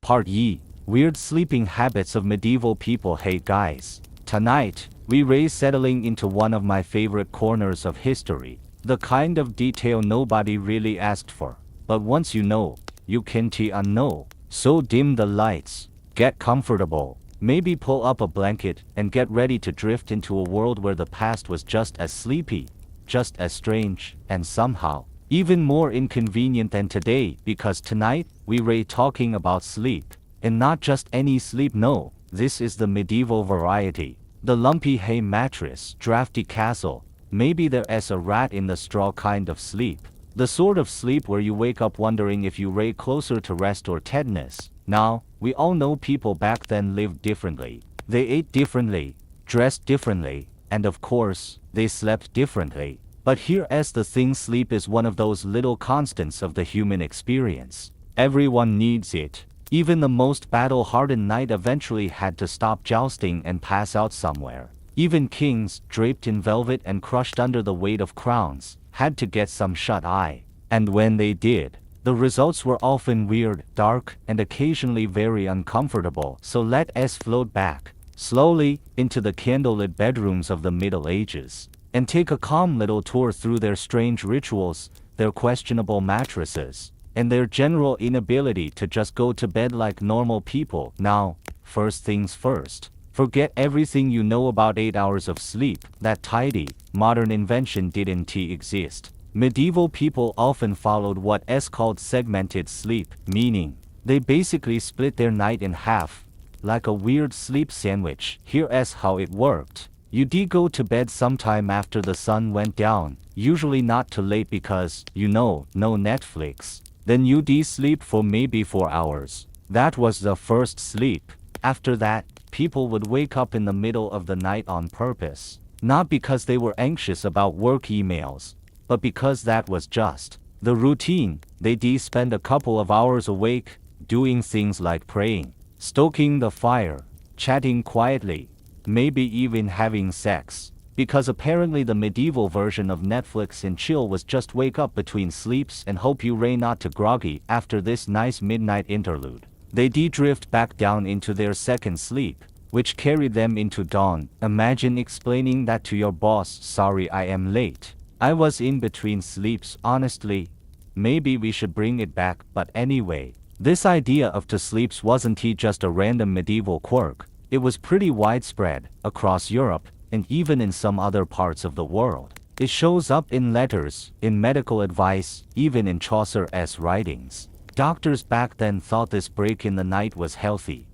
Part E. Weird sleeping habits of medieval people. Hey guys. Tonight, we race settling into one of my favorite corners of history. The kind of detail nobody really asked for. But once you know, you can't unknow. So dim the lights. Get comfortable. Maybe pull up a blanket and get ready to drift into a world where the past was just as sleepy, just as strange, and somehow even more inconvenient than today, because tonight, we're talking about sleep. And not just any sleep, no, this is the medieval variety. The lumpy hay mattress, drafty castle, maybe there's a rat in the straw kind of sleep. The sort of sleep where you wake up wondering if you lay closer to rest or tetanus. Now, we all know people back then lived differently. They ate differently, dressed differently, and of course, they slept differently. But here's the thing, sleep is one of those little constants of the human experience. Everyone needs it. Even the most battle-hardened knight eventually had to stop jousting and pass out somewhere. Even kings, draped in velvet and crushed under the weight of crowns, had to get some shut-eye. And when they did, the results were often weird, dark, and occasionally very uncomfortable. So let's float back, slowly, into the candlelit bedrooms of the Middle Ages, and take a calm little tour through their strange rituals, their questionable mattresses, and their general inability to just go to bed like normal people. Now, first things first. Forget everything you know about 8 hours of sleep. That tidy, modern invention didn't exist. Medieval people often followed what's called segmented sleep, meaning they basically split their night in half, like a weird sleep sandwich. Here's how it worked. You'd go to bed sometime after the sun went down, usually not too late because, no Netflix. Then you'd sleep for maybe 4 hours. That was the first sleep. After that, people would wake up in the middle of the night on purpose. Not because they were anxious about work emails, but because that was just the routine. They'd spend a couple of hours awake, doing things like praying, stoking the fire, chatting quietly, maybe even having sex. Because apparently the medieval version of Netflix and chill was just wake up between sleeps and hope you ray not too groggy after this nice midnight interlude. They'd drift back down into their second sleep, which carried them into dawn. Imagine explaining that to your boss. Sorry, I am late. I was in between sleeps. Honestly, maybe we should bring it back. But anyway, this idea of two sleeps wasn't just a random medieval quirk. It was pretty widespread across Europe and even in some other parts of the world. It shows up in letters, in medical advice, even in Chaucer's writings. Doctors back then thought this break in the night was healthy.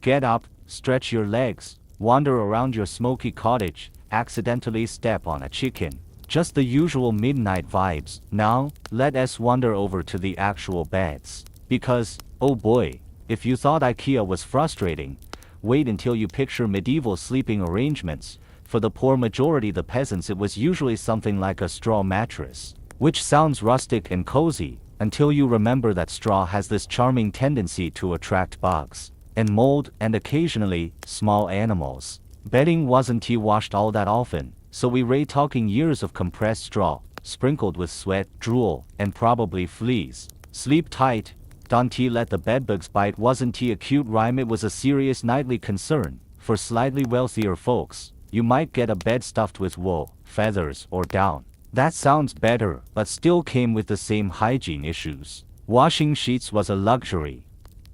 Get up, stretch your legs, wander around your smoky cottage, accidentally step on a chicken. Just the usual midnight vibes. Now, let us wander over to the actual beds. Because, oh boy, if you thought IKEA was frustrating, wait until you picture medieval sleeping arrangements. For the poor majority, the peasants, it was usually something like a straw mattress, which sounds rustic and cozy, until you remember that straw has this charming tendency to attract bugs and mold and occasionally small animals. Bedding wasn't washed all that often, so we're talking years of compressed straw, sprinkled with sweat, drool, and probably fleas. Sleep tight. Don't let the bedbugs bite wasn't a cute rhyme, it was a serious nightly concern. For slightly wealthier folks, you might get a bed stuffed with wool, feathers, or down. That sounds better, but still came with the same hygiene issues. Washing sheets was a luxury,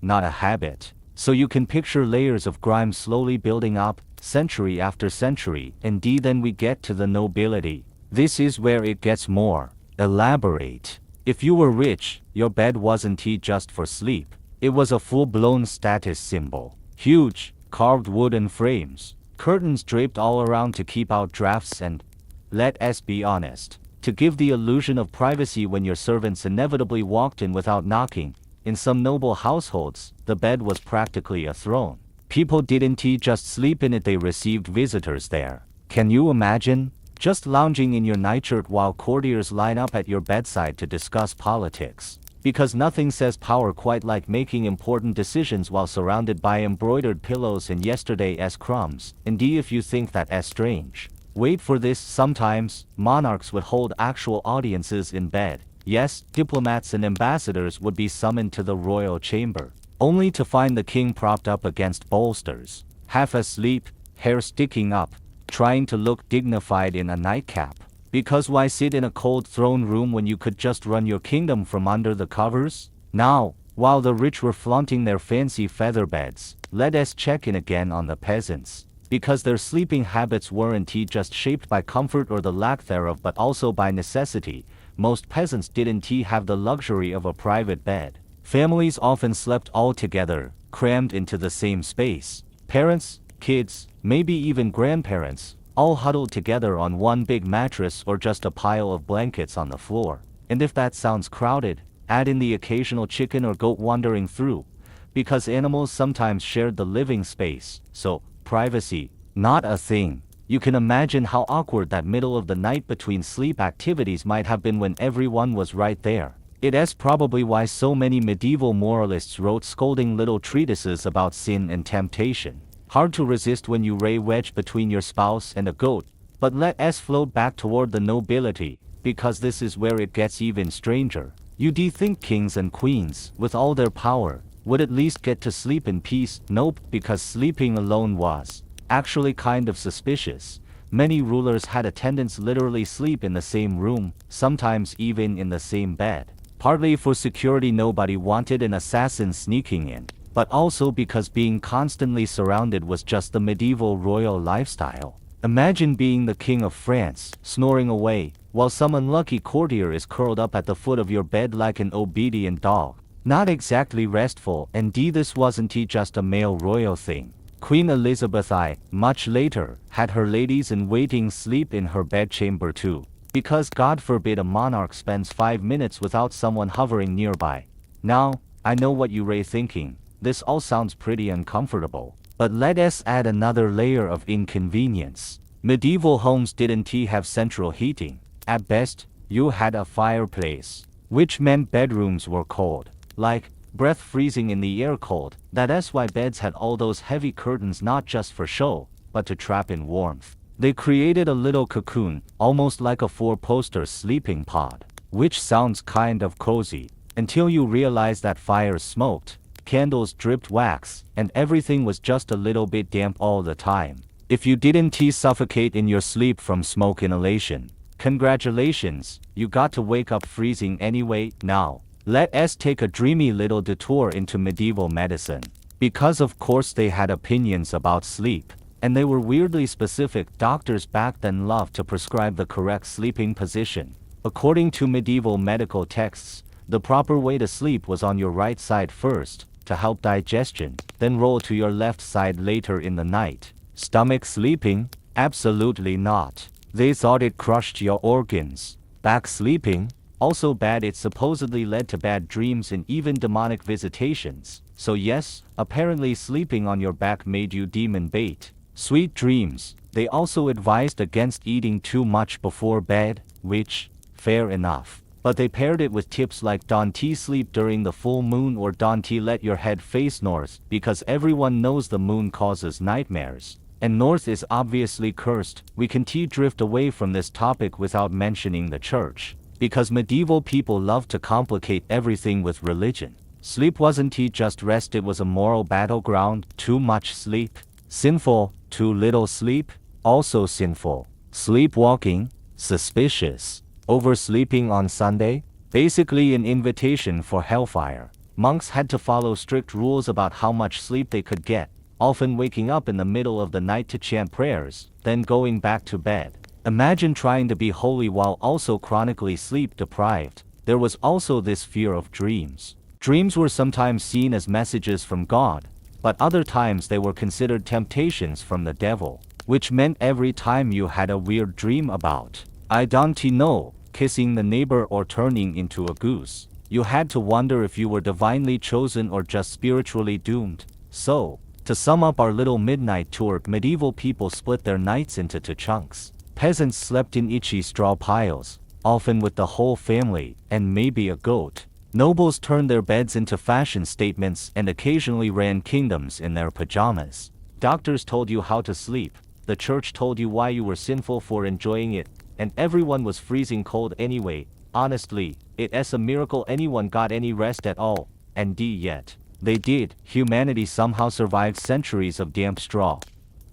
not a habit. So you can picture layers of grime slowly building up, century after century. And then we get to the nobility. This is where it gets more elaborate. If you were rich, your bed wasn't just for sleep. It was a full-blown status symbol. Huge, carved wooden frames, curtains draped all around to keep out drafts and, let's be honest, to give the illusion of privacy when your servants inevitably walked in without knocking. In some noble households, the bed was practically a throne. People didn't just sleep in it, they received visitors there. Can you imagine? Just lounging in your nightshirt while courtiers line up at your bedside to discuss politics. Because nothing says power quite like making important decisions while surrounded by embroidered pillows and yesterday's crumbs. And if you think that's strange, wait for this. Sometimes, monarchs would hold actual audiences in bed. Yes, diplomats and ambassadors would be summoned to the royal chamber. only to find the king propped up against bolsters, half asleep, hair sticking up, trying to look dignified in a nightcap. Because why sit in a cold throne room when you could just run your kingdom from under the covers? Now, while the rich were flaunting their fancy feather beds, let us check in again on the peasants. Because their sleeping habits weren't just shaped by comfort or the lack thereof but also by necessity, most peasants didn't have the luxury of a private bed. Families often slept all together, crammed into the same space. Parents, kids, maybe even grandparents, all huddled together on one big mattress or just a pile of blankets on the floor. And if that sounds crowded, add in the occasional chicken or goat wandering through, because animals sometimes shared the living space, so privacy, not a thing. You can imagine how awkward that middle of the night between sleep activities might have been when everyone was right there. It's probably why so many medieval moralists wrote scolding little treatises about sin and temptation. Hard to resist when you lay wedged between your spouse and a goat, but let us float back toward the nobility, because this is where it gets even stranger. You'd think kings and queens, with all their power, would at least get to sleep in peace. Nope, because sleeping alone was actually kind of suspicious. Many rulers had attendants literally sleep in the same room, sometimes even in the same bed. Partly for security, nobody wanted an assassin sneaking in, but also because being constantly surrounded was just the medieval royal lifestyle. Imagine being the king of France, snoring away, while some unlucky courtier is curled up at the foot of your bed like an obedient dog. Not exactly restful, and this wasn't just a male royal thing. Queen Elizabeth I, much later, had her ladies-in-waiting sleep in her bedchamber too. Because God forbid a monarch spends 5 minutes without someone hovering nearby. Now, I know what you're thinking, this all sounds pretty uncomfortable. But let us add another layer of inconvenience. Medieval homes didn't have central heating. At best, you had a fireplace, which meant bedrooms were cold. Like, breath freezing in the air cold. That's why beds had all those heavy curtains, not just for show, but to trap in warmth. They created a little cocoon, almost like a 4-poster sleeping pod. Which sounds kind of cozy, until you realize that fires smoked, candles dripped wax, and everything was just a little bit damp all the time. If you didn't suffocate in your sleep from smoke inhalation, congratulations, you got to wake up freezing anyway. Now, let us take a dreamy little detour into medieval medicine. Because of course they had opinions about sleep, and they were weirdly specific. Doctors back then loved to prescribe the correct sleeping position. According to medieval medical texts, the proper way to sleep was on your right side first, to help digestion, then roll to your left side later in the night. Stomach sleeping? Absolutely not. They thought it crushed your organs. Back sleeping? Also bad. It supposedly led to bad dreams and even demonic visitations. So yes, apparently sleeping on your back made you demon bait. Sweet dreams. They also advised against eating too much before bed, which, fair enough. But they paired it with tips like don't sleep during the full moon or don't let your head face north, because everyone knows the moon causes nightmares. And north is obviously cursed. We can drift away from this topic without mentioning the church, because medieval people love to complicate everything with religion. Sleep wasn't just rest, it was a moral battleground. Too much sleep, sinful. Too little sleep, also sinful. Sleepwalking, suspicious. Oversleeping on Sunday, basically an invitation for hellfire. Monks had to follow strict rules about how much sleep they could get, often waking up in the middle of the night to chant prayers, then going back to bed. Imagine trying to be holy while also chronically sleep deprived. There was also this fear of dreams. Dreams were sometimes seen as messages from God, but other times they were considered temptations from the devil, which meant every time you had a weird dream about, I don't know, kissing the neighbor or turning into a goose, you had to wonder if you were divinely chosen or just spiritually doomed. So, to sum up our little midnight tour, medieval people split their nights into 2 chunks. Peasants slept in itchy straw piles, often with the whole family, and maybe a goat. Nobles turned their beds into fashion statements and occasionally ran kingdoms in their pajamas. Doctors told you how to sleep, the church told you why you were sinful for enjoying it, and everyone was freezing cold anyway. Honestly, it's a miracle anyone got any rest at all, and yet, They did. Humanity somehow survived centuries of damp straw,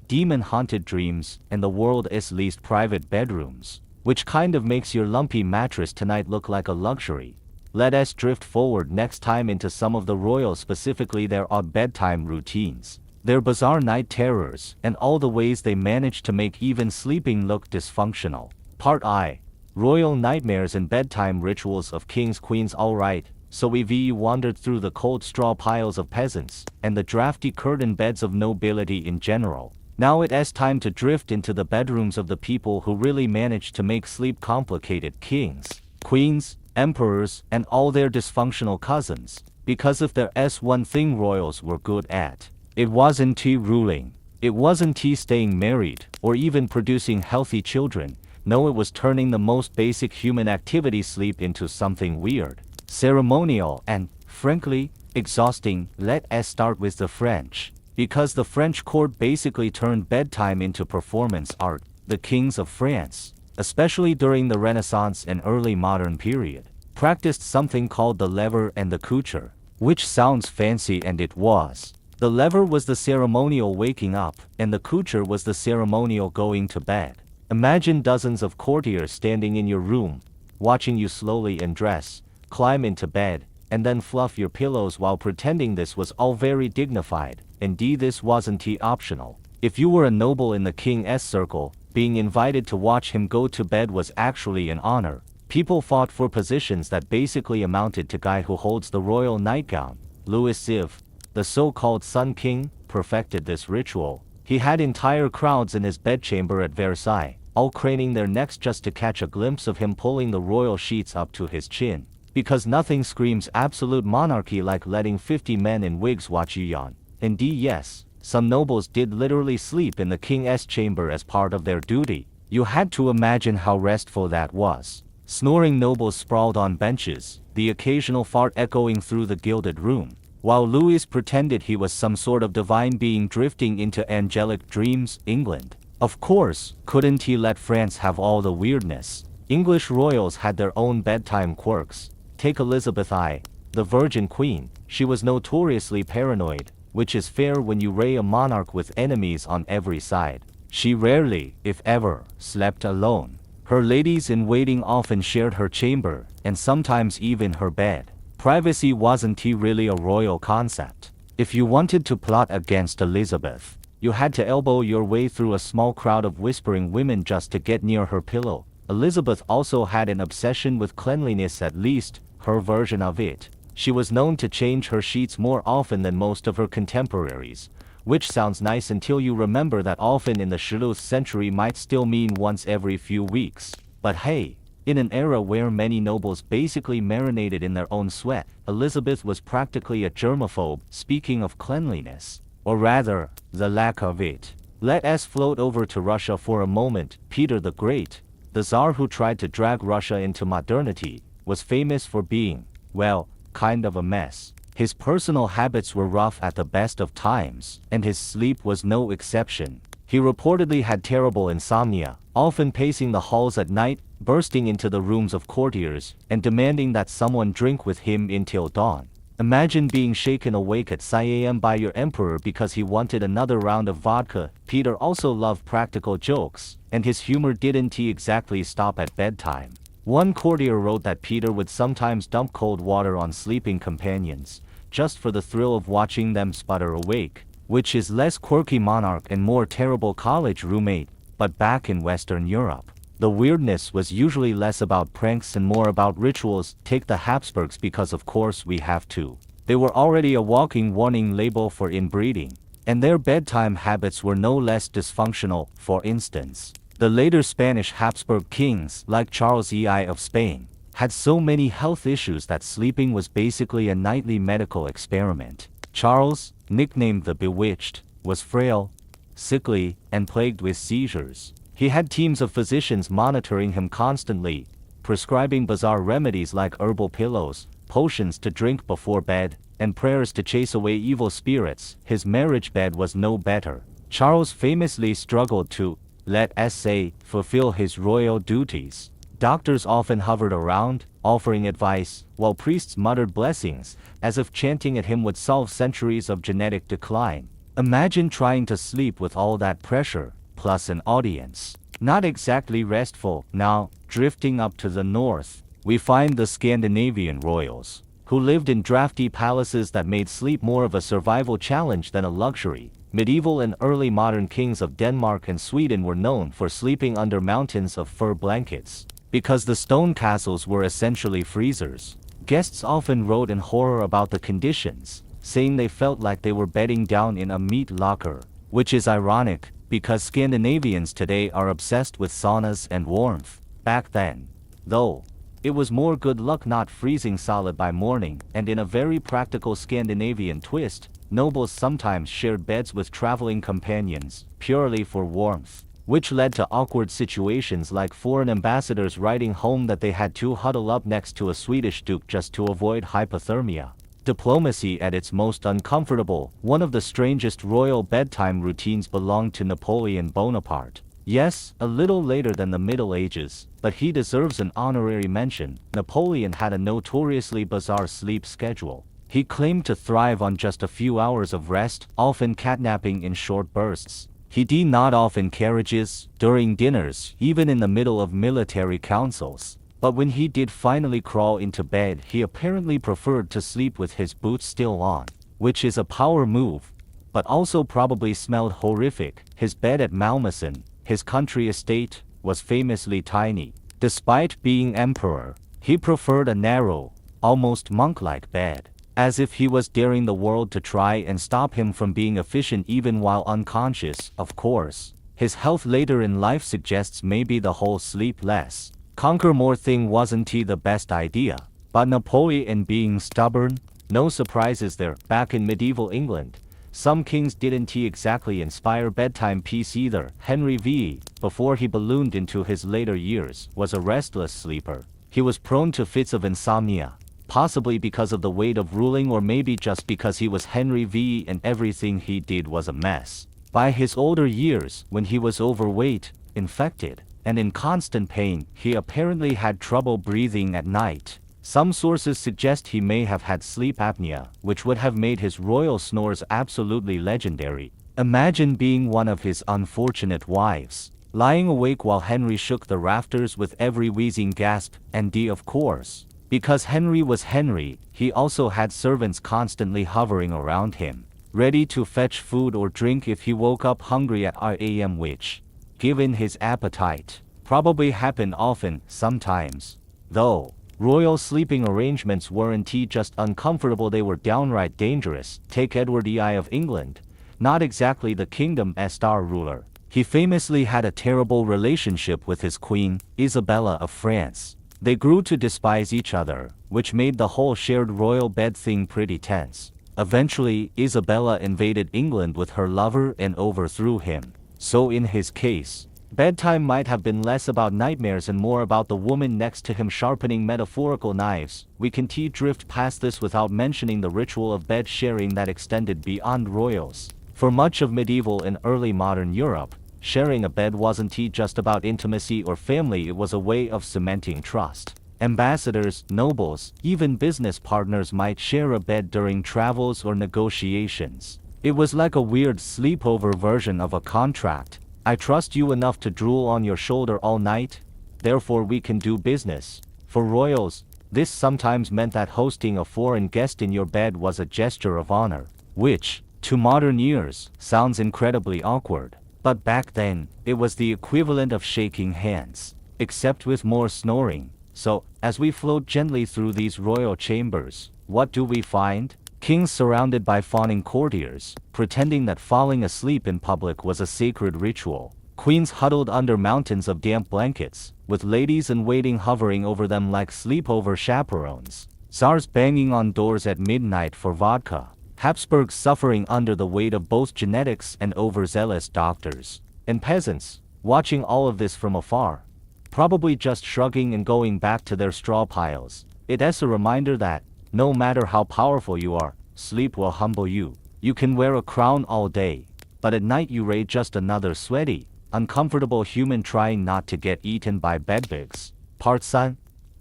demon-haunted dreams, and the world's least private bedrooms. Which kind of makes your lumpy mattress tonight look like a luxury. Let us drift forward next time into some of the royals, specifically their odd bedtime routines, their bizarre night terrors, and all the ways they managed to make even sleeping look dysfunctional. Part I. Royal Nightmares and Bedtime Rituals of Kings Queens. Alright, so we've wandered through the cold straw piles of peasants, and the drafty curtain beds of nobility in general. Now it is time to drift into the bedrooms of the people who really managed to make sleep complicated: kings, queens, emperors, and all their dysfunctional cousins. Because if there's one thing royals were good at, it wasn't ruling. It wasn't staying married, or even producing healthy children. No, it was turning the most basic human activity, sleep, into something weird, ceremonial, and, frankly, exhausting. Let us start with the French. Because the French court basically turned bedtime into performance art. The kings of France, especially during the Renaissance and early modern period, practiced something called the lever and the coucher, which sounds fancy, and it was. The lever was the ceremonial waking up, and the coucher was the ceremonial going to bed. Imagine dozens of courtiers standing in your room, watching you slowly undress, climb into bed, and then fluff your pillows while pretending this was all very dignified. Indeed, this wasn't optional. If you were a noble in the king's circle, being invited to watch him go to bed was actually an honor. People fought for positions that basically amounted to guy who holds the royal nightgown. Louis XVI, the so-called Sun King, perfected this ritual. He had entire crowds in his bedchamber at Versailles, all craning their necks just to catch a glimpse of him pulling the royal sheets up to his chin. Because nothing screams absolute monarchy like letting 50 men in wigs watch you yawn. Indeed, yes, some nobles did literally sleep in the king's chamber as part of their duty. You had to imagine how restful that was. Snoring nobles sprawled on benches, the occasional fart echoing through the gilded room, while Louis pretended he was some sort of divine being drifting into angelic dreams. England, of course, couldn't let France have all the weirdness. English royals had their own bedtime quirks. Take Elizabeth I, the Virgin Queen. She was notoriously paranoid, which is fair when you reign a monarch with enemies on every side. She rarely, if ever, slept alone. Her ladies-in-waiting often shared her chamber, and sometimes even her bed. Privacy wasn't really a royal concept. If you wanted to plot against Elizabeth, you had to elbow your way through a small crowd of whispering women just to get near her pillow. Elizabeth also had an obsession with cleanliness, at least her version of it. She was known to change her sheets more often than most of her contemporaries, which sounds nice until you remember that often in the 16th century might still mean once every few weeks. But hey, in an era where many nobles basically marinated in their own sweat, Elizabeth was practically a germaphobe. Speaking of cleanliness, or rather, the lack of it, let us float over to Russia for a moment. Peter the Great, the Tsar who tried to drag Russia into modernity, was famous for being, well, kind of a mess. His personal habits were rough at the best of times, and his sleep was no exception. He reportedly had terrible insomnia, often pacing the halls at night, bursting into the rooms of courtiers, and demanding that someone drink with him until dawn. Imagine being shaken awake at 6 a.m. by your emperor because he wanted another round of vodka. Peter also loved practical jokes, and his humor didn't exactly stop at bedtime. One courtier wrote that Peter would sometimes dump cold water on sleeping companions, just for the thrill of watching them sputter awake, which is less quirky monarch and more terrible college roommate. But back in Western Europe, the weirdness was usually less about pranks and more about rituals. Take the Habsburgs, because of course we have to. They were already a walking warning label for inbreeding, and their bedtime habits were no less dysfunctional. For instance, the later Spanish Habsburg kings, like Charles I of Spain, had so many health issues that sleeping was basically a nightly medical experiment. Charles, nicknamed the Bewitched, was frail, sickly, and plagued with seizures. He had teams of physicians monitoring him constantly, prescribing bizarre remedies like herbal pillows, potions to drink before bed, and prayers to chase away evil spirits. His marriage bed was no better. Charles famously struggled to, let us say, fulfill his royal duties. Doctors often hovered around, offering advice, while priests muttered blessings, as if chanting at him would solve centuries of genetic decline. Imagine trying to sleep with all that pressure, plus an audience. Not exactly restful. Now, drifting up to the north, we find the Scandinavian royals, who lived in drafty palaces that made sleep more of a survival challenge than a luxury. Medieval and early modern kings of Denmark and Sweden were known for sleeping under mountains of fur blankets. Because the stone castles were essentially freezers, guests often wrote in horror about the conditions, saying they felt like they were bedding down in a meat locker, which is ironic, because Scandinavians today are obsessed with saunas and warmth. Back then, though, it was more good luck not freezing solid by morning, and in a very practical Scandinavian twist, nobles sometimes shared beds with traveling companions, purely for warmth, which led to awkward situations like foreign ambassadors writing home that they had to huddle up next to a Swedish duke just to avoid hypothermia. Diplomacy at its most uncomfortable. One of the strangest royal bedtime routines belonged to Napoleon Bonaparte. Yes, a little later than the Middle Ages, but he deserves an honorary mention. Napoleon had a notoriously bizarre sleep schedule. He claimed to thrive on just a few hours of rest, often catnapping in short bursts. He did not off in carriages, during dinners, even in the middle of military councils. But when he did finally crawl into bed, he apparently preferred to sleep with his boots still on, which is a power move, but also probably smelled horrific. His bed at Malmaison, his country estate, was famously tiny. Despite being emperor, he preferred a narrow, almost monk-like bed, as if he was daring the world to try and stop him from being efficient even while unconscious. Of course, his health later in life suggests maybe the whole sleep less, conquer more thing wasn't the best idea. But Napoleon being stubborn, no surprises there. Back in medieval England, some kings didn't exactly inspire bedtime peace either. Henry VIII, before he ballooned into his later years, was a restless sleeper. He was prone to fits of insomnia, possibly because of the weight of ruling, or maybe just because he was Henry VIII and everything he did was a mess. By his older years, when he was overweight, infected, and in constant pain, he apparently had trouble breathing at night. Some sources suggest he may have had sleep apnea, which would have made his royal snores absolutely legendary. Imagine being one of his unfortunate wives, lying awake while Henry shook the rafters with every wheezing gasp. And of course, because Henry was Henry, he also had servants constantly hovering around him, ready to fetch food or drink if he woke up hungry at 8 a.m., which, given his appetite, probably happened often. Sometimes, though, royal sleeping arrangements weren't just uncomfortable, they were downright dangerous. Take Edward VI of England, not exactly the kingdom's star ruler. He famously had a terrible relationship with his queen, Isabella of France. They grew to despise each other, which made the whole shared royal bed thing pretty tense. Eventually, Isabella invaded England with her lover and overthrew him. So in his case, bedtime might have been less about nightmares and more about the woman next to him sharpening metaphorical knives. We can drift past this without mentioning the ritual of bed sharing that extended beyond royals. For much of medieval and early modern Europe, sharing a bed wasn't just about intimacy or family, it was a way of cementing trust. Ambassadors, nobles, even business partners might share a bed during travels or negotiations. It was like a weird sleepover version of a contract. I trust you enough to drool on your shoulder all night, therefore we can do business. For royals, this sometimes meant that hosting a foreign guest in your bed was a gesture of honor, which, to modern ears, sounds incredibly awkward. But back then, it was the equivalent of shaking hands, except with more snoring. So, as we float gently through these royal chambers, what do we find? Kings surrounded by fawning courtiers, pretending that falling asleep in public was a sacred ritual. Queens huddled under mountains of damp blankets, with ladies in waiting hovering over them like sleepover chaperones. Tsars banging on doors at midnight for vodka. Habsburgs suffering under the weight of both genetics and overzealous doctors. And peasants, watching all of this from afar, probably just shrugging and going back to their straw piles. It's a reminder that, no matter how powerful you are, sleep will humble you. You can wear a crown all day, but at night you are just another sweaty, uncomfortable human trying not to get eaten by bedbugs. Part 7.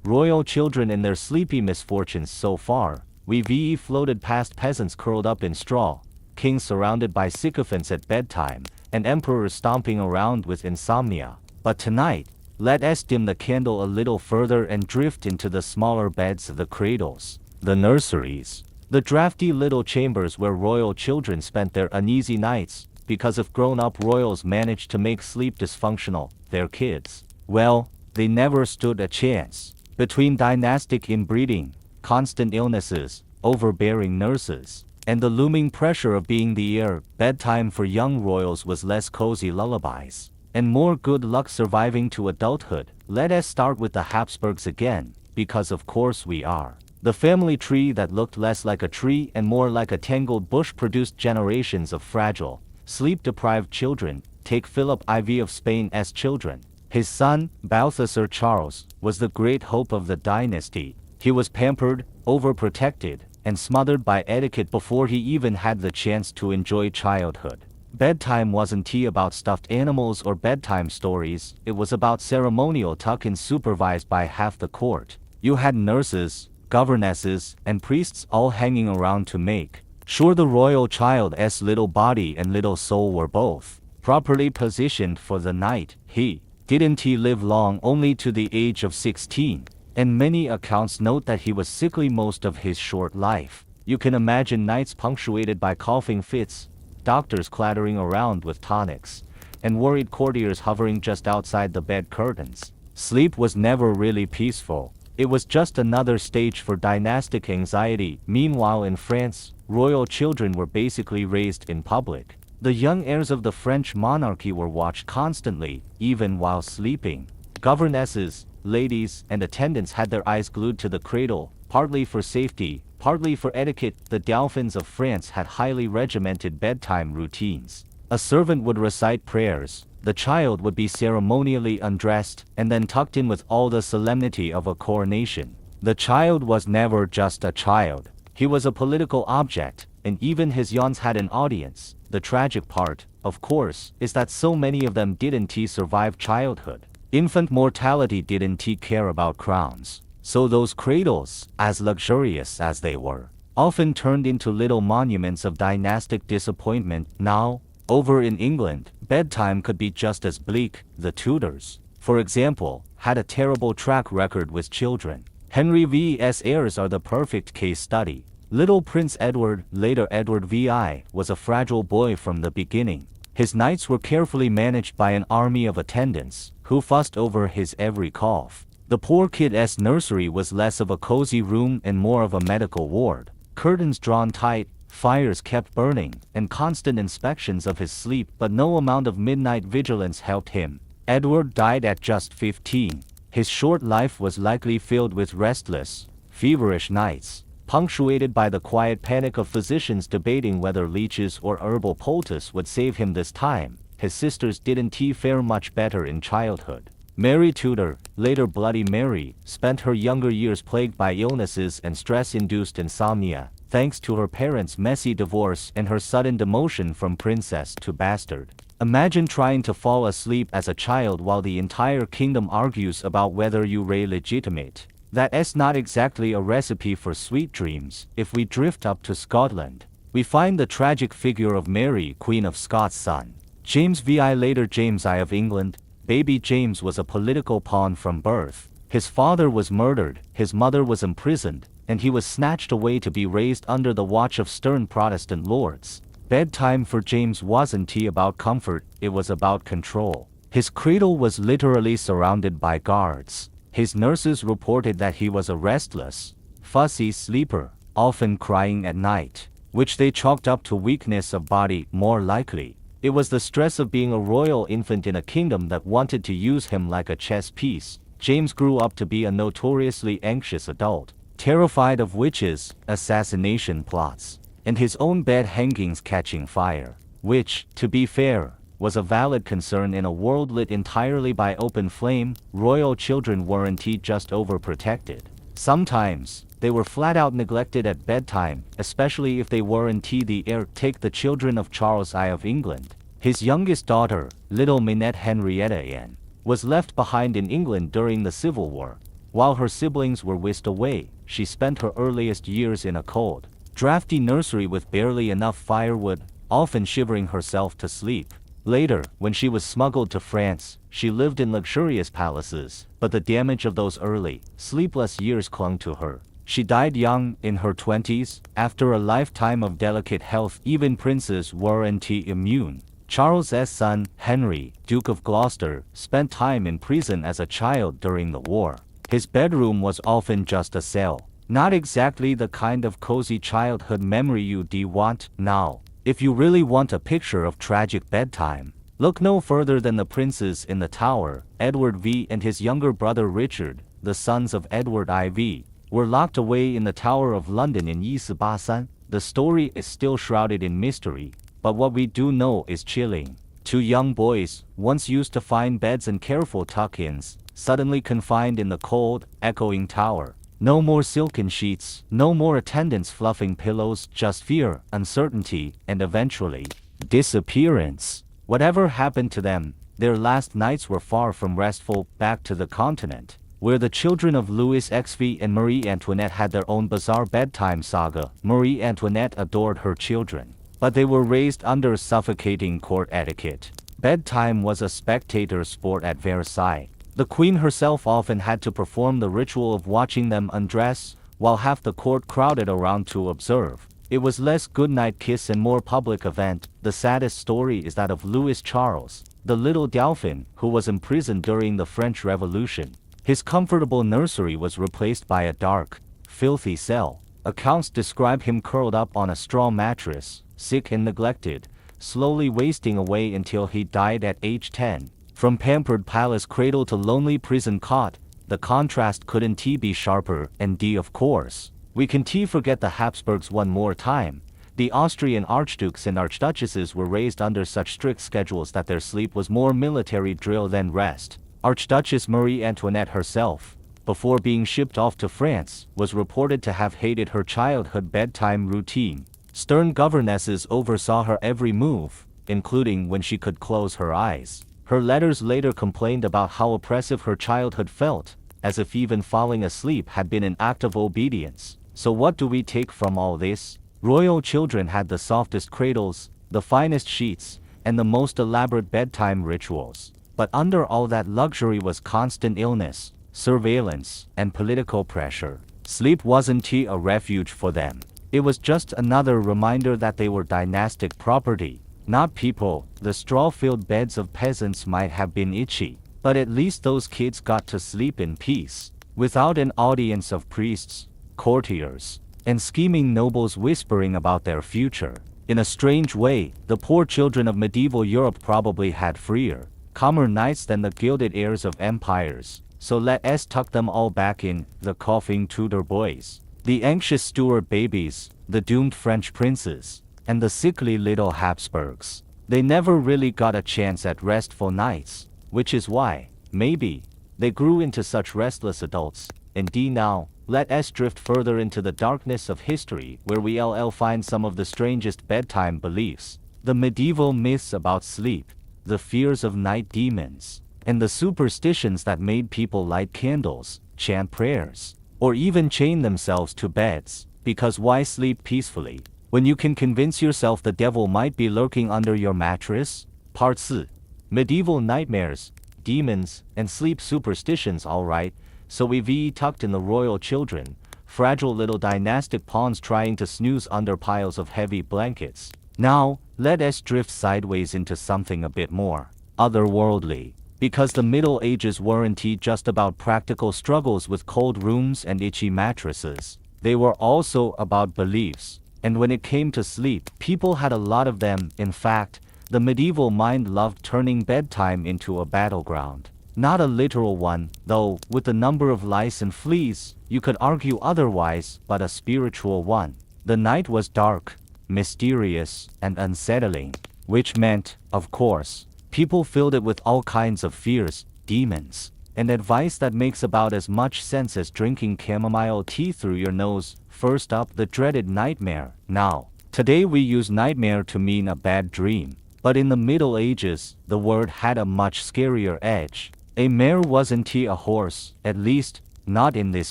royal children in their sleepy misfortunes so far. We floated past peasants curled up in straw, kings surrounded by sycophants at bedtime, and emperors stomping around with insomnia. But tonight, let us dim the candle a little further and drift into the smaller beds of the cradles, the nurseries, the drafty little chambers where royal children spent their uneasy nights, because if grown-up royals managed to make sleep dysfunctional, their kids, well, they never stood a chance. Between dynastic inbreeding, constant illnesses, overbearing nurses, and the looming pressure of being the heir, bedtime for young royals was less cozy lullabies, and more good luck surviving to adulthood. Let us start with the Habsburgs again, because of course we are. The family tree that looked less like a tree and more like a tangled bush produced generations of fragile, sleep-deprived children. Take Philip IV of Spain's children. His son, Balthasar Charles, was the great hope of the dynasty. He was pampered, overprotected, and smothered by etiquette before he even had the chance to enjoy childhood. Bedtime wasn't tea about stuffed animals or bedtime stories, it was about ceremonial tuck-ins supervised by half the court. You had nurses, governesses, and priests all hanging around to make sure the royal child's little body and little soul were both properly positioned for the night. He didn't live long, only to the age of 16, and many accounts note that he was sickly most of his short life. You can imagine nights punctuated by coughing fits, doctors clattering around with tonics, and worried courtiers hovering just outside the bed curtains. Sleep was never really peaceful. It was just another stage for dynastic anxiety. Meanwhile in France, royal children were basically raised in public. The young heirs of the French monarchy were watched constantly, even while sleeping. Governesses, ladies, and attendants had their eyes glued to the cradle, partly for safety, partly for etiquette. The Dauphins of France had highly regimented bedtime routines. A servant would recite prayers, the child would be ceremonially undressed, and then tucked in with all the solemnity of a coronation. The child was never just a child. He was a political object, and even his yawns had an audience. The tragic part, of course, is that so many of them didn't survive childhood. Infant mortality didn't care about crowns. So those cradles, as luxurious as they were, often turned into little monuments of dynastic disappointment. Now, over in England, bedtime could be just as bleak. The Tudors, for example, had a terrible track record with children. Henry VI's heirs are the perfect case study. Little Prince Edward, later Edward VI, was a fragile boy from the beginning. His nights were carefully managed by an army of attendants, who fussed over his every cough. The poor kid's nursery was less of a cozy room and more of a medical ward. Curtains drawn tight, fires kept burning, and constant inspections of his sleep, but no amount of midnight vigilance helped him. Edward died at just 15. His short life was likely filled with restless, feverish nights, punctuated by the quiet panic of physicians debating whether leeches or herbal poultice would save him this time. His sisters didn't fare much better in childhood. Mary Tudor, later Bloody Mary, spent her younger years plagued by illnesses and stress-induced insomnia, thanks to her parents' messy divorce and her sudden demotion from princess to bastard. Imagine trying to fall asleep as a child while the entire kingdom argues about whether you're legitimate. That's not exactly a recipe for sweet dreams. If we drift up to Scotland, we find the tragic figure of Mary, Queen of Scots' son, James VI, later James I of England. Baby James was a political pawn from birth. His father was murdered, his mother was imprisoned, and he was snatched away to be raised under the watch of stern Protestant lords. Bedtime for James wasn't about comfort, it was about control. His cradle was literally surrounded by guards. His nurses reported that he was a restless, fussy sleeper, often crying at night, which they chalked up to weakness of body. More likely, it was the stress of being a royal infant in a kingdom that wanted to use him like a chess piece. James grew up to be a notoriously anxious adult, terrified of witches, assassination plots, and his own bed hangings catching fire, which, to be fair, was a valid concern in a world lit entirely by open flame. Royal children weren't just overprotected. Sometimes, they were flat out neglected at bedtime, especially if they weren't the heir. Take the children of Charles I of England. His youngest daughter, little Minette Henrietta Anne, was left behind in England during the Civil War. While her siblings were whisked away, she spent her earliest years in a cold, drafty nursery with barely enough firewood, often shivering herself to sleep. Later, when she was smuggled to France, she lived in luxurious palaces, but the damage of those early, sleepless years clung to her. She died young, in her 20s, after a lifetime of delicate health. Even princes weren't immune. Charles's son, Henry, Duke of Gloucester, spent time in prison as a child during the war. His bedroom was often just a cell. Not exactly the kind of cozy childhood memory you'd want now. If you really want a picture of tragic bedtime, look no further than the princes in the Tower. Edward V and his younger brother Richard, the sons of Edward IV, were locked away in the Tower of London in 1483. The story is still shrouded in mystery, but what we do know is chilling. Two young boys, once used to fine beds and careful tuck-ins, suddenly confined in the cold, echoing tower. No more silken sheets, no more attendants fluffing pillows, just fear, uncertainty, and eventually, disappearance. Whatever happened to them, their last nights were far from restful. Back to the continent, where the children of Louis XVI and Marie Antoinette had their own bizarre bedtime saga. Marie Antoinette adored her children, but they were raised under suffocating court etiquette. Bedtime was a spectator sport at Versailles. The queen herself often had to perform the ritual of watching them undress, while half the court crowded around to observe. It was less goodnight kiss and more public event. The saddest story is that of Louis Charles, the little Dauphin, who was imprisoned during the French Revolution. His comfortable nursery was replaced by a dark, filthy cell. Accounts describe him curled up on a straw mattress, sick and neglected, slowly wasting away until he died at age 10. From pampered palace cradle to lonely prison cot, the contrast couldn't be sharper. And of course, we can forget the Habsburgs one more time. The Austrian archdukes and archduchesses were raised under such strict schedules that their sleep was more military drill than rest. Archduchess Marie Antoinette herself, before being shipped off to France, was reported to have hated her childhood bedtime routine. Stern governesses oversaw her every move, including when she could close her eyes. Her letters later complained about how oppressive her childhood felt, as if even falling asleep had been an act of obedience. So what do we take from all this? Royal children had the softest cradles, the finest sheets, and the most elaborate bedtime rituals. But under all that luxury was constant illness, surveillance, and political pressure. Sleep wasn't a refuge for them. It was just another reminder that they were dynastic property, not people. The straw-filled beds of peasants might have been itchy, but at least those kids got to sleep in peace, without an audience of priests, courtiers, and scheming nobles whispering about their future. In a strange way, the poor children of medieval Europe probably had freer, calmer nights than the gilded heirs of empires. So let's tuck them all back in: the coughing Tudor boys, the anxious Stuart babies, the doomed French princes, and the sickly little Habsburgs. They never really got a chance at restful nights, which is why, maybe, they grew into such restless adults. And now, let's drift further into the darkness of history, where we'll find some of the strangest bedtime beliefs, the medieval myths about sleep, the fears of night demons, and the superstitions that made people light candles, chant prayers, or even chain themselves to beds. Because why sleep peacefully when you can convince yourself the devil might be lurking under your mattress? Part 2. Medieval nightmares, demons, and sleep superstitions. Alright, so we've tucked in the royal children, fragile little dynastic pawns trying to snooze under piles of heavy blankets. Now, let's drift sideways into something a bit more otherworldly. Because the Middle Ages weren't just about practical struggles with cold rooms and itchy mattresses. They were also about beliefs. And when it came to sleep, people had a lot of them. In fact, the medieval mind loved turning bedtime into a battleground. Not a literal one, though. With the number of lice and fleas, you could argue otherwise, but a spiritual one. The night was dark, mysterious, and unsettling, which meant, of course, people filled it with all kinds of fears, demons, and advice that makes about as much sense as drinking chamomile tea through your nose. First up, the dreaded nightmare. Now, today we use nightmare to mean a bad dream, but in the Middle Ages, the word had a much scarier edge. A mare wasn't a horse, at least, Not in this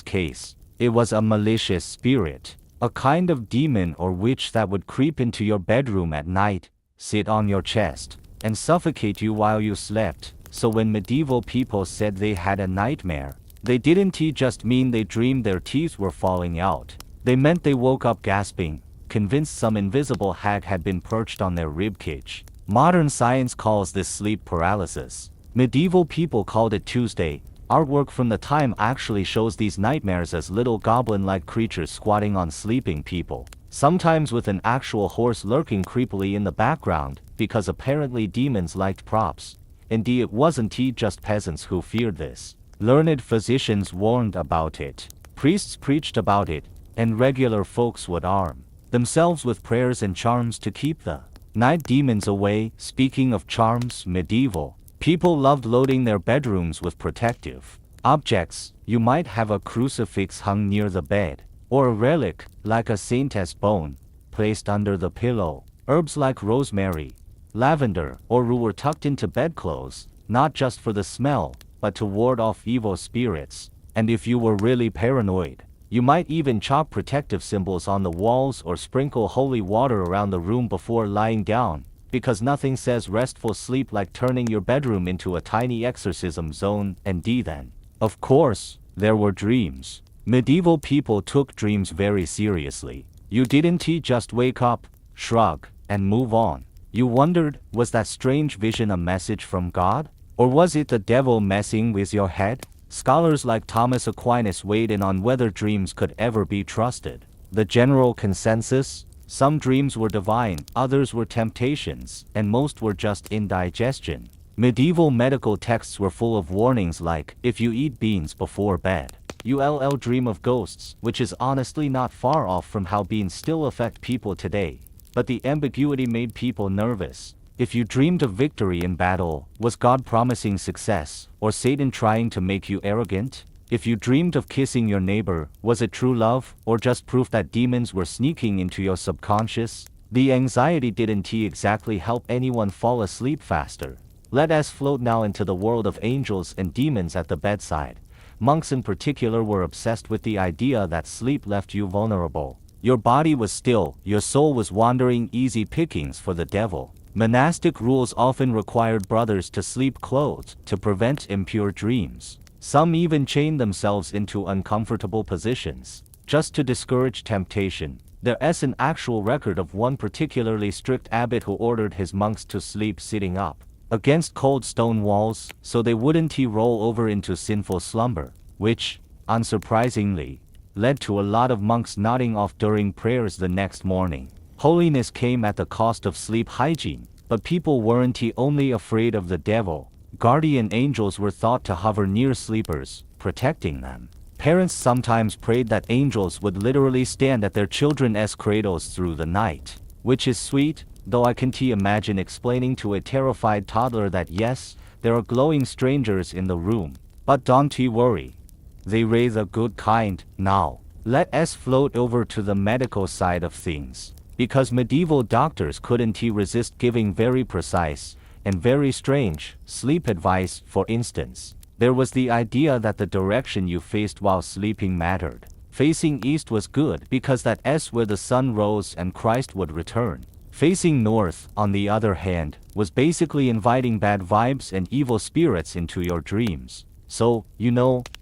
case. It was a malicious spirit. A kind of demon or witch that would creep into your bedroom at night, sit on your chest, and suffocate you while you slept. So when medieval people said they had a nightmare, they didn't just mean they dreamed their teeth were falling out. They meant they woke up gasping, convinced some invisible hag had been perched on their ribcage. Modern science calls this sleep paralysis. Medieval people called it Tuesday. Artwork from the time actually shows these nightmares as little goblin-like creatures squatting on sleeping people, sometimes with an actual horse lurking creepily in the background, because apparently demons liked props. Indeed, it wasn't just peasants who feared this. Learned physicians warned about it. Priests preached about it, and regular folks would arm themselves with prayers and charms to keep the night demons away. Speaking of charms, medieval people loved loading their bedrooms with protective objects. You might have a crucifix hung near the bed, or a relic, like a saint's bone, placed under the pillow. Herbs like rosemary, lavender, or rue were tucked into bedclothes, not just for the smell, but to ward off evil spirits. And if you were really paranoid, you might even chalk protective symbols on the walls or sprinkle holy water around the room before lying down, because nothing says restful sleep like turning your bedroom into a tiny exorcism zone. And then, of course, there were dreams. Medieval people took dreams very seriously. You didn't just wake up, shrug, and move on. You wondered, was that strange vision a message from God? Or was it the devil messing with your head? Scholars like Thomas Aquinas weighed in on whether dreams could ever be trusted. The general consensus? Some dreams were divine, others were temptations, and most were just indigestion. Medieval medical texts were full of warnings like, if you eat beans before bed, you'll dream of ghosts, which is honestly not far off from how beans still affect people today. But the ambiguity made people nervous. If you dreamed of victory in battle, was God promising success, or Satan trying to make you arrogant? If you dreamed of kissing your neighbor, was it true love, or just proof that demons were sneaking into your subconscious? The anxiety didn't exactly help anyone fall asleep faster. Let us float now into the world of angels and demons at the bedside. Monks in particular were obsessed with the idea that sleep left you vulnerable. Your body was still, your soul was wandering, easy pickings for the devil. Monastic rules often required brothers to sleep clothed to prevent impure dreams. Some even chained themselves into uncomfortable positions, just to discourage temptation. There is an actual record of one particularly strict abbot who ordered his monks to sleep sitting up against cold stone walls, so they wouldn't roll over into sinful slumber, which, unsurprisingly, led to a lot of monks nodding off during prayers the next morning. Holiness came at the cost of sleep hygiene, but people weren't only afraid of the devil. Guardian angels were thought to hover near sleepers, protecting them. Parents sometimes prayed that angels would literally stand at their children's cradles through the night, which is sweet, though I can't imagine explaining to a terrified toddler that yes, there are glowing strangers in the room, but don't worry, they raise a good kind. Now, let us float over to the medical side of things. Because medieval doctors couldn't resist giving very precise, and very strange, sleep advice. For instance, there was the idea that the direction you faced while sleeping mattered. Facing east was good because that's where the sun rose and Christ would return. Facing north, on the other hand, was basically inviting bad vibes and evil spirits into your dreams. So,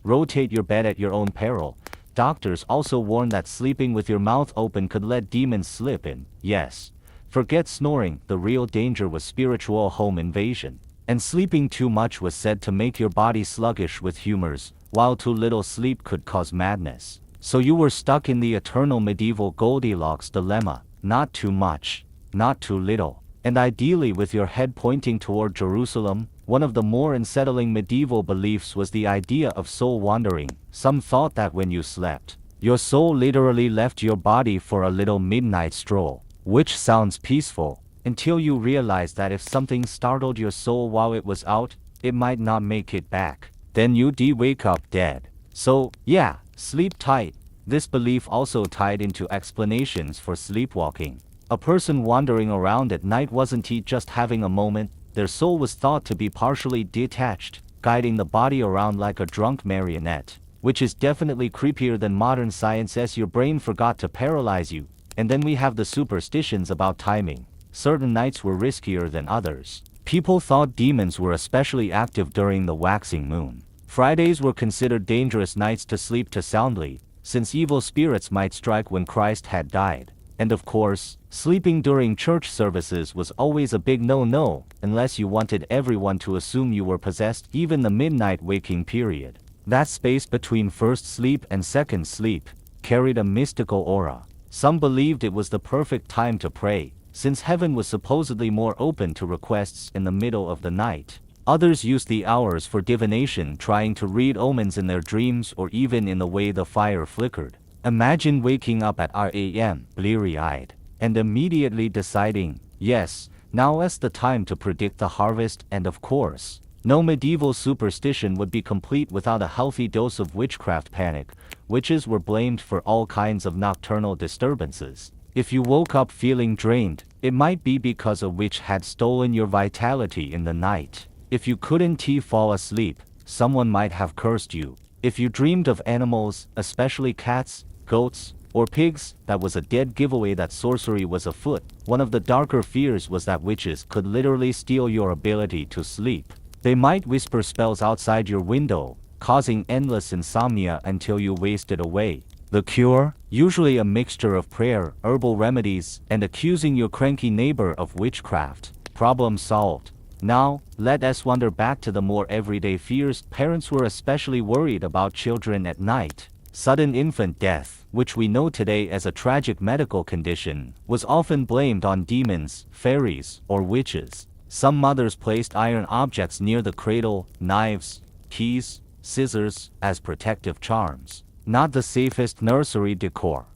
rotate your bed at your own peril. Doctors also warn that sleeping with your mouth open could let demons slip in. Yes. Forget snoring, the real danger was spiritual home invasion. And sleeping too much was said to make your body sluggish with humors, while too little sleep could cause madness. So you were stuck in the eternal medieval Goldilocks dilemma, not too much, not too little, and ideally with your head pointing toward Jerusalem. One of the more unsettling medieval beliefs was the idea of soul wandering. Some thought that when you slept, your soul literally left your body for a little midnight stroll, which sounds peaceful, until you realize that if something startled your soul while it was out, it might not make it back. Then you'd wake up dead. So, yeah, sleep tight. This belief also tied into explanations for sleepwalking. A person wandering around at night wasn't just having a moment. Their soul was thought to be partially detached, guiding the body around like a drunk marionette. which is definitely creepier than modern science as your brain forgot to paralyze you. And then we have the superstitions about timing. Certain nights were riskier than others. People thought demons were especially active during the waxing moon. Fridays were considered dangerous nights to sleep too soundly, since evil spirits might strike when Christ had died. And of course, sleeping during church services was always a big no-no, unless you wanted everyone to assume you were possessed. Even the midnight waking period, that space between first sleep and second sleep, carried a mystical aura. Some believed it was the perfect time to pray, since heaven was supposedly more open to requests in the middle of the night. Others used the hours for divination, trying to read omens in their dreams or even in the way the fire flickered. Imagine waking up at 8 a.m., bleary-eyed, and immediately deciding, yes, now is the time to predict the harvest. And of course, no medieval superstition would be complete without a healthy dose of witchcraft panic. Witches were blamed for all kinds of nocturnal disturbances. If you woke up feeling drained, it might be because a witch had stolen your vitality in the night. If you couldn't fall asleep, someone might have cursed you. If you dreamed of animals, especially cats, goats, or pigs, that was a dead giveaway that sorcery was afoot. One of the darker fears was that witches could literally steal your ability to sleep. They might whisper spells outside your window, causing endless insomnia until you wasted away. The cure? Usually a mixture of prayer, herbal remedies, and accusing your cranky neighbor of witchcraft. Problem solved. Now, let us wander back to the more everyday fears. Parents were especially worried about children at night. Sudden infant death, which we know today as a tragic medical condition, was often blamed on demons, fairies, or witches. Some mothers placed iron objects near the cradle, knives, keys, scissors, as protective charms. Not the safest nursery decor.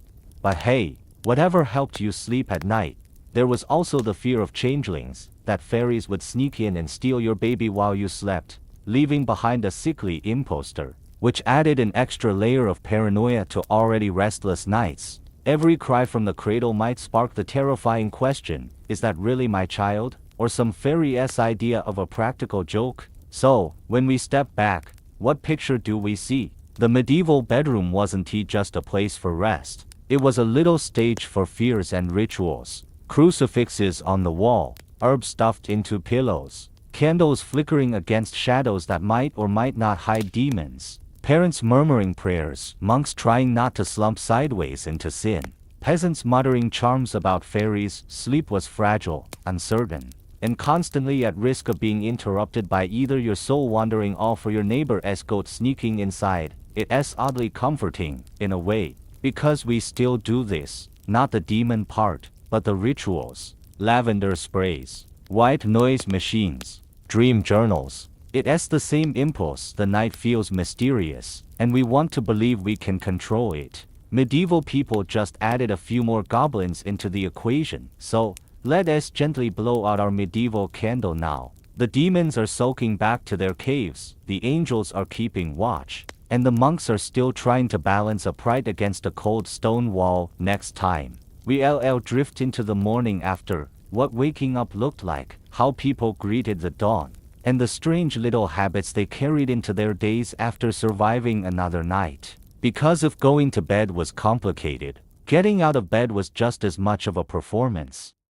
But hey, whatever helped you sleep at night. There was also the fear of changelings, that fairies would sneak in and steal your baby while you slept, leaving behind a sickly imposter, which added an extra layer of paranoia to already restless nights. Every cry from the cradle might spark the terrifying question, is that really my child? Or some fairy-esque idea of a practical joke? So, when we step back, what picture do we see? The medieval bedroom wasn't just a place for rest. It was a little stage for fears and rituals. Crucifixes on the wall, herbs stuffed into pillows, candles flickering against shadows that might or might not hide demons. Parents murmuring prayers, monks trying not to slump sideways into sin, peasants muttering charms about fairies. Sleep was fragile, uncertain, and constantly at risk of being interrupted by either your soul wandering off or your neighbor's goat sneaking inside. It's oddly comforting, in a way, because we still do this, not the demon part, but the rituals. Lavender sprays, white noise machines, dream journals. It's the same impulse. The night feels mysterious, and we want to believe we can control it. Medieval people just added a few more goblins into the equation. So, let us gently blow out our medieval candle now. The demons are sulking back to their caves, the angels are keeping watch, and the monks are still trying to balance upright against a cold stone wall. Next time, we'll drift into the morning after, what waking up looked like, how people greeted the dawn, and the strange little habits they carried into their days after surviving another night. Because if going to bed was complicated, getting out of bed was just as much of a performance.